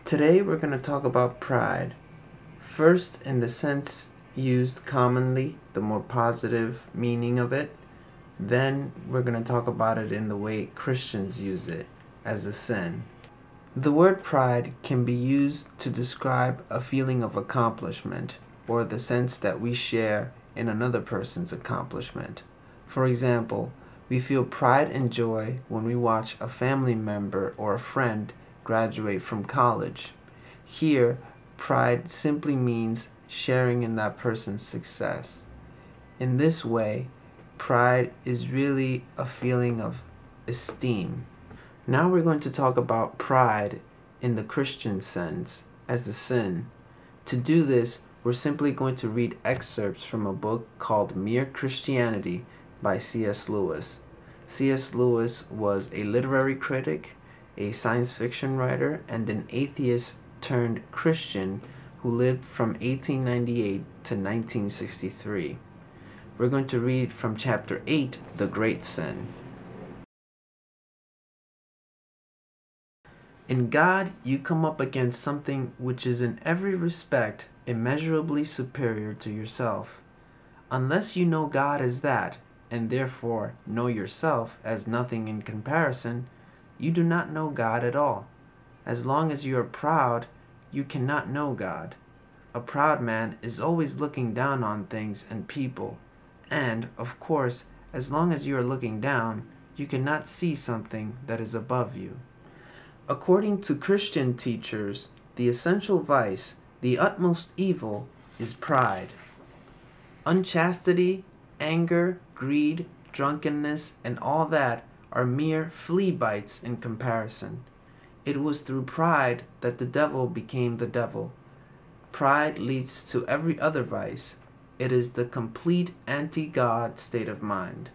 Today we're going to talk about pride. First, in the sense used commonly, the more positive meaning of it. Then we're going to talk about it in the way Christians use it, as a sin. The word pride can be used to describe a feeling of accomplishment, or the sense that we share in another person's accomplishment. For example, we feel pride and joy when we watch a family member or a friend graduate from college. Here, pride simply means sharing in that person's success. In this way, pride is really a feeling of esteem. Now we're going to talk about pride in the Christian sense, as a sin. To do this, we're simply going to read excerpts from a book called Mere Christianity by C.S. Lewis. C.S. Lewis was a literary critic, a science fiction writer, and an atheist turned Christian who lived from 1898 to 1963. We're going to read from chapter 8, The Great Sin. In God, you come up against something which is in every respect immeasurably superior to yourself. Unless you know God as that, and therefore know yourself as nothing in comparison, you do not know God at all. As long as you are proud, you cannot know God. A proud man is always looking down on things and people, and, of course, as long as you are looking down, you cannot see something that is above you. According to Christian teachers, the essential vice, the utmost evil, is pride. Unchastity, anger, greed, drunkenness, and all that are mere flea bites in comparison. It was through pride that the devil became the devil. Pride leads to every other vice. It is the complete anti-God state of mind.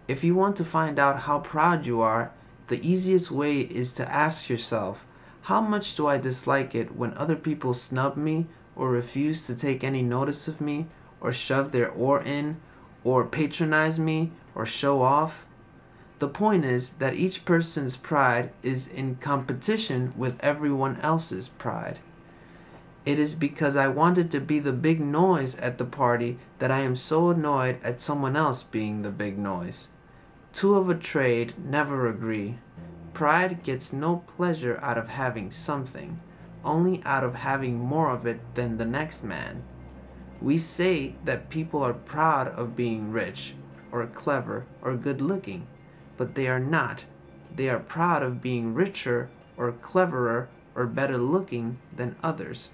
If you want to find out how proud you are, the easiest way is to ask yourself, how much do I dislike it when other people snub me, or refuse to take any notice of me, or shove their oar in, or patronize me, or show off? The point is that each person's pride is in competition with everyone else's pride. It is because I wanted to be the big noise at the party that I am so annoyed at someone else being the big noise. Two of a trade never agree. Pride gets no pleasure out of having something, only out of having more of it than the next man. We say that people are proud of being rich, or clever, or good-looking, but they are not. They are proud of being richer, or cleverer, or better-looking than others.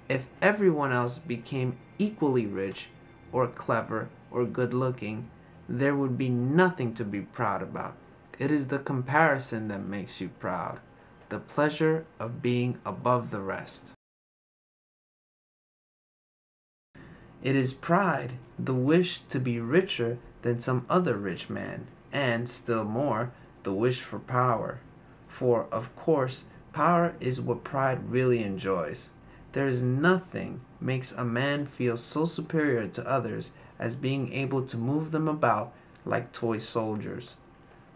If everyone else became equally rich, or clever, or good-looking, there would be nothing to be proud about. It is the comparison that makes you proud, the pleasure of being above the rest. It is pride, the wish to be richer than some other rich man, and, still more, the wish for power. For, of course, power is what pride really enjoys. There is nothing makes a man feel so superior to others as being able to move them about like toy soldiers.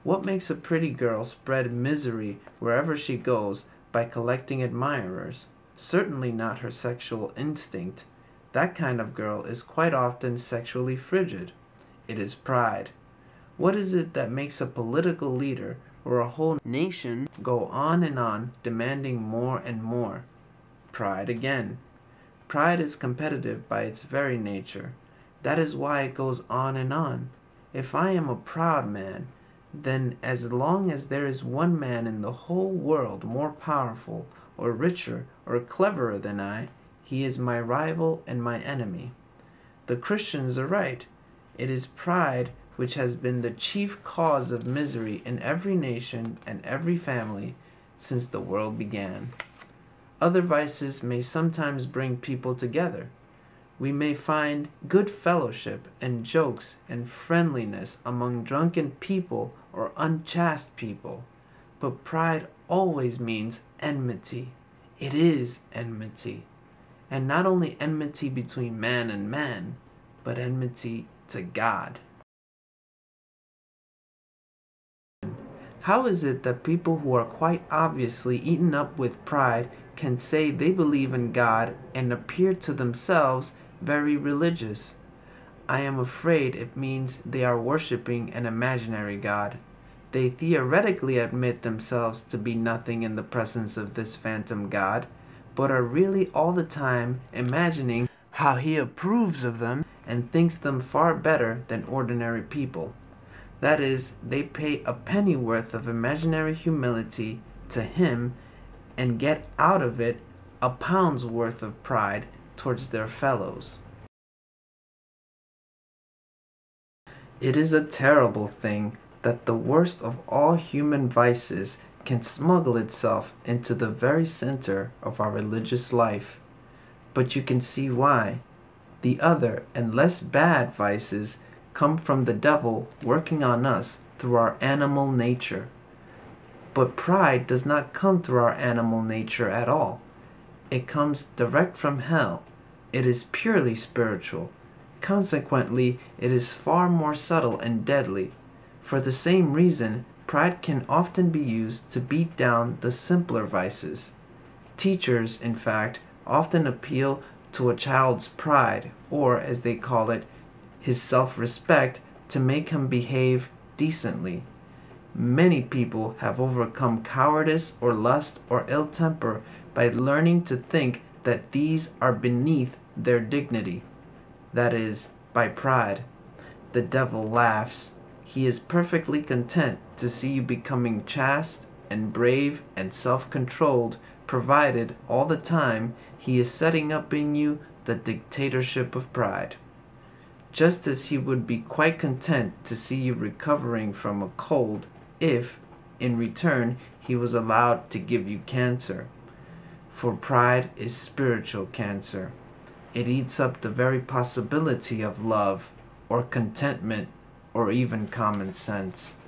What makes a pretty girl spread misery wherever she goes by collecting admirers? Certainly not her sexual instinct. That kind of girl is quite often sexually frigid. It is pride. What is it that makes a political leader or a whole nation go on and on demanding more and more? Pride again. Pride is competitive by its very nature. That is why it goes on and on. If I am a proud man, then as long as there is one man in the whole world more powerful, or richer, or cleverer than I, he is my rival and my enemy. The Christians are right. It is pride which has been the chief cause of misery in every nation and every family since the world began. Other vices may sometimes bring people together. We may find good fellowship and jokes and friendliness among drunken people or unchaste people, but pride always means enmity. It is enmity. And not only enmity between man and man, but enmity to God. How is it that people who are quite obviously eaten up with pride can say they believe in God and appear to themselves very religious? I am afraid it means they are worshiping an imaginary God. They theoretically admit themselves to be nothing in the presence of this phantom God, but are really all the time imagining how he approves of them and thinks them far better than ordinary people. That is, they pay a pennyworth of imaginary humility to him and get out of it a pound's worth of pride towards their fellows. It is a terrible thing that the worst of all human vices can smuggle itself into the very center of our religious life. But you can see why. The other and less bad vices come from the devil working on us through our animal nature. But pride does not come through our animal nature at all. It comes direct from hell. It is purely spiritual. Consequently, it is far more subtle and deadly. For the same reason, pride can often be used to beat down the simpler vices. Teachers, in fact, often appeal to a child's pride, or as they call it, his self-respect, to make him behave decently. Many people have overcome cowardice or lust or ill temper by learning to think that these are beneath their dignity. That is, by pride. The devil laughs. He is perfectly content to see you becoming chaste and brave and self-controlled, provided all the time he is setting up in you the dictatorship of pride. Just as he would be quite content to see you recovering from a cold if, in return, he was allowed to give you cancer. For pride is spiritual cancer. It eats up the very possibility of love, or contentment, or even common sense.